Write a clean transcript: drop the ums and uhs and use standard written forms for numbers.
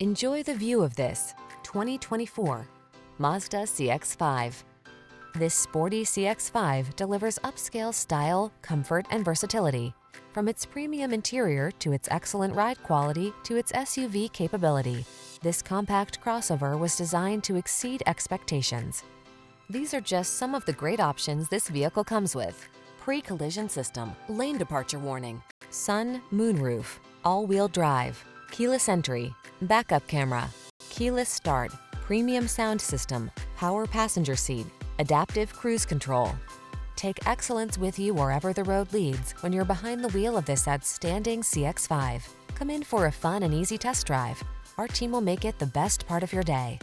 Enjoy the view of this 2024 Mazda CX-5. This sporty CX-5 delivers upscale style, comfort, and versatility. From its premium interior to its excellent ride quality to its SUV capability, this compact crossover was designed to exceed expectations. These are just some of the great options this vehicle comes with: pre-collision system, lane departure warning, sun, moonroof, all-wheel drive, keyless entry, backup camera, keyless start, premium sound system, power passenger seat, adaptive cruise control. Take excellence with you wherever the road leads when you're behind the wheel of this outstanding CX-5. Come in for a fun and easy test drive. Our team will make it the best part of your day.